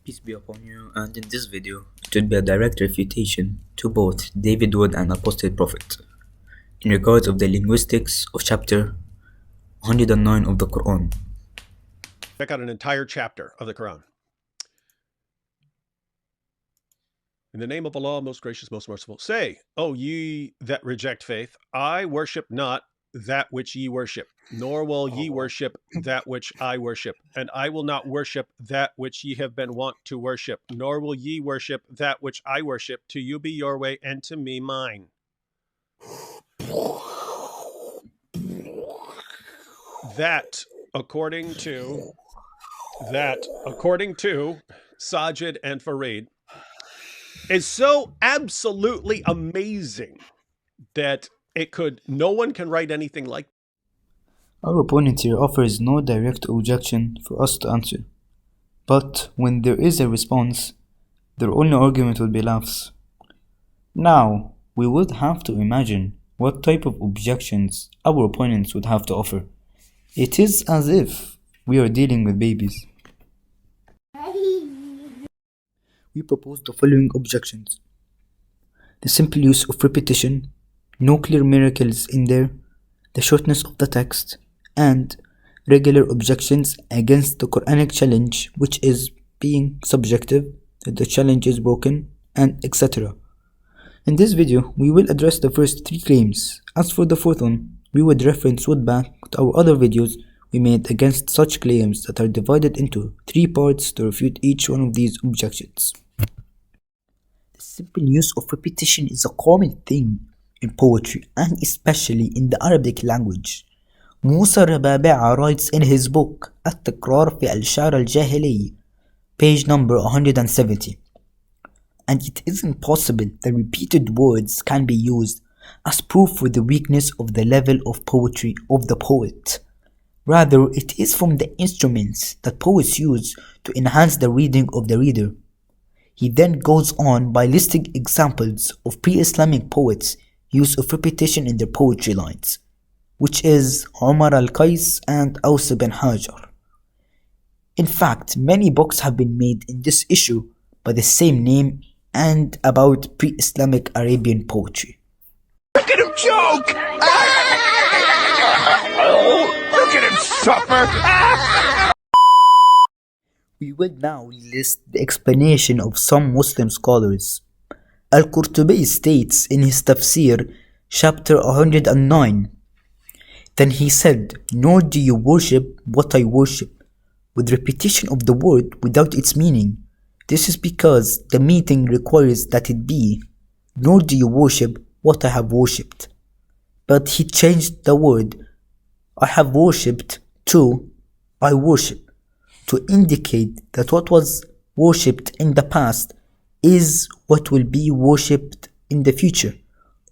Peace be upon you, and in this video, it will be a direct refutation to both David Wood and apostate prophet in regards of the linguistics of chapter 109 of the Qur'an. Check out an entire chapter of the Qur'an. In the name of Allah, most gracious, most merciful, say, O ye that reject faith, I worship not that which ye worship, nor will ye worship that which I worship, and I will not worship that which ye have been wont to worship, nor will ye worship that which I worship. To you be your way, and to me mine. That according to Sajid and Farid is so absolutely amazing that no one can write anything like. Our opponent here offers no direct objection for us to answer, but when there is a response, their only argument will be laughs. Now, we would have to imagine what type of objections our opponents would have to offer. It is as if we are dealing with babies. We propose the following objections: the simple use of repetition, no clear miracles in there, the shortness of the text, and regular objections against the Quranic challenge, which is being subjective, that the challenge is broken, and etc. In this video, we will address the first three claims. As for the fourth one, we would reference back to our other videos we made against such claims that are divided into three parts to refute each one of these objections. The simple use of repetition is a common thing in poetry, and especially in the Arabic language. Musa Rababi'a writes in his book At-Tikrar fi al-Sha'r al-Jahili, page number 170. And it isn't possible that repeated words can be used as proof for the weakness of the level of poetry of the poet. Rather, it is from the instruments that poets use to enhance the reading of the reader. He then goes on by listing examples of pre-Islamic poets' use of repetition in their poetry lines, which is Umar al-Qais and Aws ibn Hajar. In fact, many books have been made in this issue by the same name and about pre-Islamic Arabian poetry. Look at him choke! Look at him suffer! We will now list the explanation of some Muslim scholars. Al-Qurtubi states in his tafsir, chapter 109, then he said, nor do you worship what I worship, with repetition of the word without its meaning. This is because the meaning requires that it be, nor do you worship what I have worshipped. But he changed the word I have worshipped to I worship, to indicate that what was worshipped in the past is what will be worshipped in the future,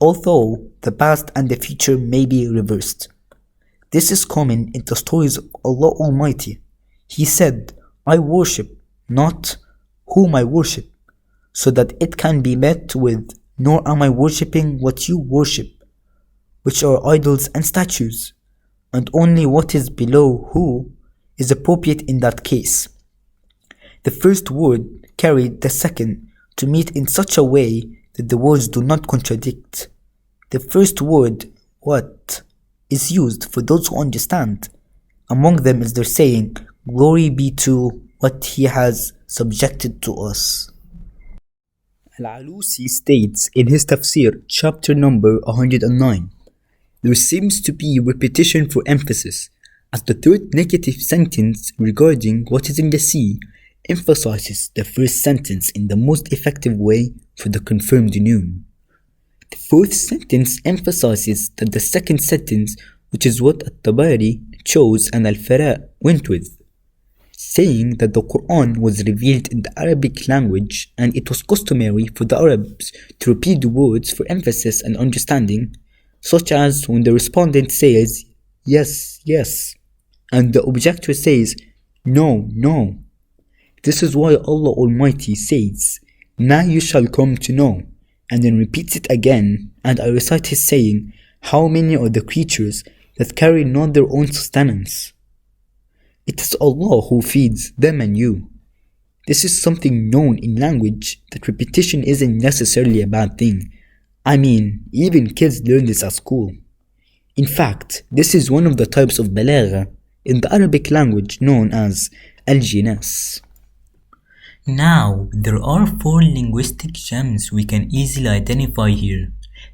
although the past and the future may be reversed. This is common in the stories of Allah Almighty. He said, I worship, not whom I worship, so that it can be met with, nor am I worshipping what you worship, which are idols and statues, and only what is below who is appropriate in that case. The first word carried the second to meet in such a way that the words do not contradict. The first word, what, is used for those who understand. Among them is their saying, glory be to what he has subjected to us. Al-Alusi states in his tafsir, chapter number 109, there seems to be repetition for emphasis, as the third negative sentence regarding what is in the sea emphasizes the first sentence in the most effective way for the confirmed noon. The fourth sentence emphasizes that the second sentence, which is what At-Tabari chose and Al-Fara went with, saying that the Qur'an was revealed in the Arabic language and it was customary for the Arabs to repeat the words for emphasis and understanding, such as when the respondent says, yes, yes, and the objector says, no, no. This is why Allah Almighty says, now you shall come to know, and then repeats it again, and I recite his saying, how many are the creatures that carry not their own sustenance? It is Allah who feeds them and you. This is something known in language that repetition isn't necessarily a bad thing. I mean, even kids learn this at school. In fact, this is one of the types of balagha in the Arabic language known as al-jinas. Now, there are 4 linguistic gems we can easily identify here.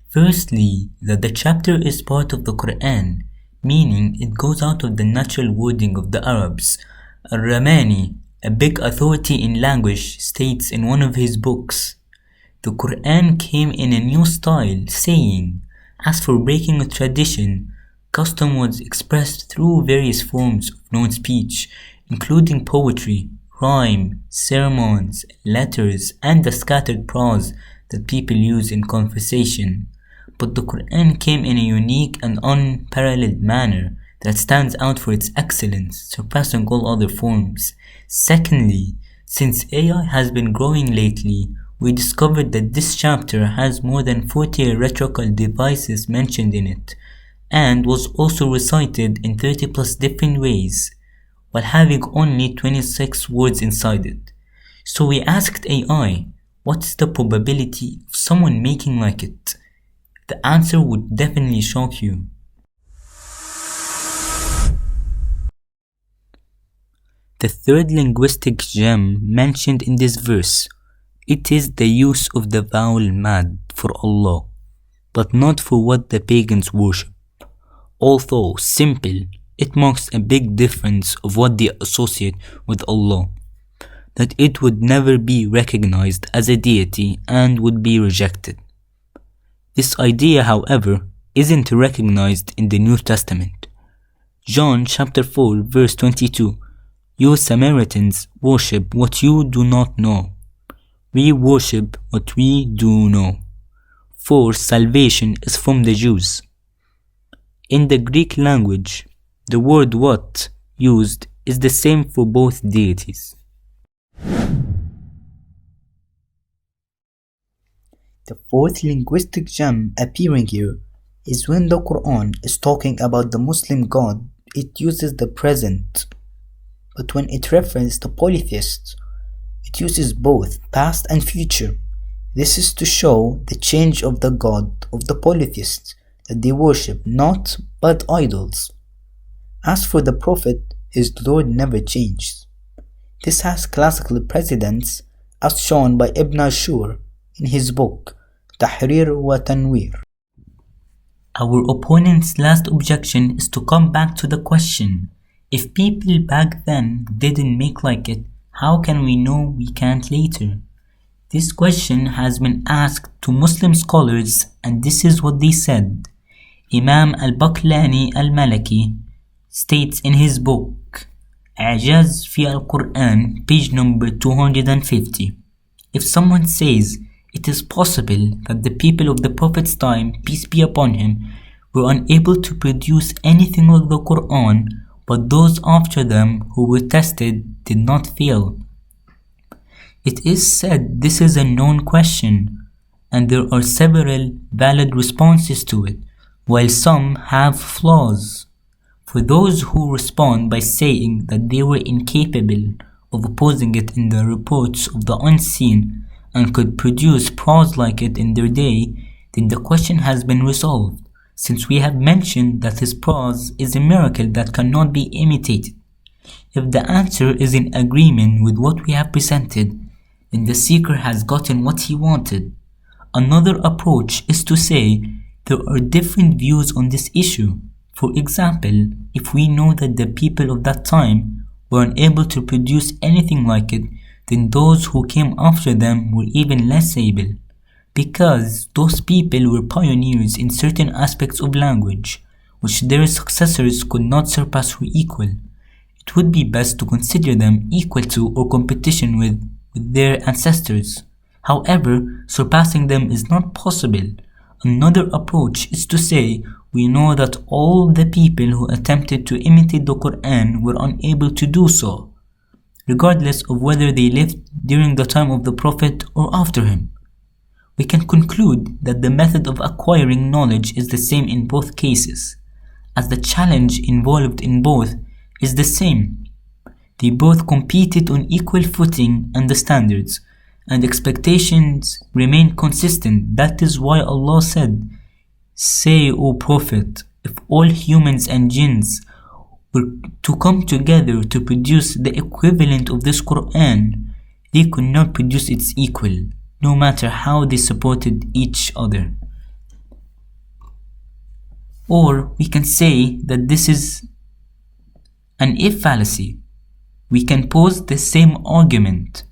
Firstly, that the chapter is part of the Qur'an, meaning it goes out of the natural wording of the Arabs. Al-Ramani, a big authority in language, states in one of his books, "The Qur'an came in a new style, saying, as for breaking a tradition, custom was expressed through various forms of known speech, including poetry, rhyme, sermons, letters, and the scattered prose that people use in conversation. But the Qur'an came in a unique and unparalleled manner that stands out for its excellence, surpassing all other forms. Secondly, since AI has been growing lately, we discovered that this chapter has more than 40 rhetorical devices mentioned in it, and was also recited in 30 plus different ways, while having only 26 words inside it. So we asked AI, what's the probability of someone making like it? The answer would definitely shock you. The third linguistic gem mentioned in this verse, it is the use of the vowel mad for Allah, but not for what the pagans worship. Although simple, it marks a big difference of what they associate with Allah, that it would never be recognized as a deity and would be rejected. This idea, however, isn't recognized in the New Testament. John chapter 4 verse 22, "You Samaritans worship what you do not know. We worship what we do know, for salvation is from the Jews." In the Greek language, the word what used is the same for both deities. The fourth linguistic gem appearing here is when the Qur'an is talking about the Muslim God, it uses the present. But when it refers to polytheists, it uses both past and future. This is to show the change of the God of the polytheists, that they worship not but idols. As for the Prophet, his Lord never changed. This has classical precedents as shown by Ibn Ashur in his book Tahrir wa Tanwir. Our opponent's last objection is to come back to the question, if people back then didn't make like it, how can we know we can't later? This question has been asked to Muslim scholars, and this is what they said. Imam al-Baqlani al-Maliki states in his book A'jaz fi al-Qur'an, page number 250, if someone says it is possible that the people of the Prophet's time, peace be upon him, were unable to produce anything like the Qur'an, but those after them who were tested did not fail. It is said this is a known question, and there are several valid responses to it, while some have flaws. For those who respond by saying that they were incapable of opposing it in the reports of the unseen and could produce prose like it in their day, then the question has been resolved, since we have mentioned that his prose is a miracle that cannot be imitated. If the answer is in agreement with what we have presented, then the seeker has gotten what he wanted. Another approach is to say there are different views on this issue. For example, if we know that the people of that time were unable to produce anything like it, then those who came after them were even less able, because those people were pioneers in certain aspects of language, which their successors could not surpass or equal. It would be best to consider them equal to or competition with their ancestors. However, surpassing them is not possible. Another approach is to say we know that all the people who attempted to imitate the Qur'an were unable to do so, regardless of whether they lived during the time of the Prophet or after him. We can conclude that the method of acquiring knowledge is the same in both cases, as the challenge involved in both is the same. They both competed on equal footing and the standards, and expectations remain consistent. That is why Allah said, "Say, O Prophet, if all humans and jinns were to come together to produce the equivalent of this Qur'an, they could not produce its equal, no matter how they supported each other." Or we can say that this is an if fallacy. We can pose the same argument.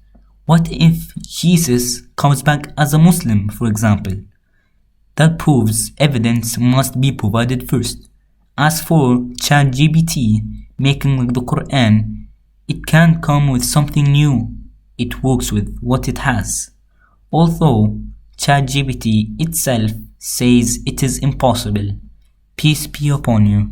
What if Jesus comes back as a Muslim, for example? That proves evidence must be provided first. As for ChatGPT making like the Qur'an, it can't come with something new. It works with what it has. Although ChatGPT itself says it is impossible. Peace be upon you.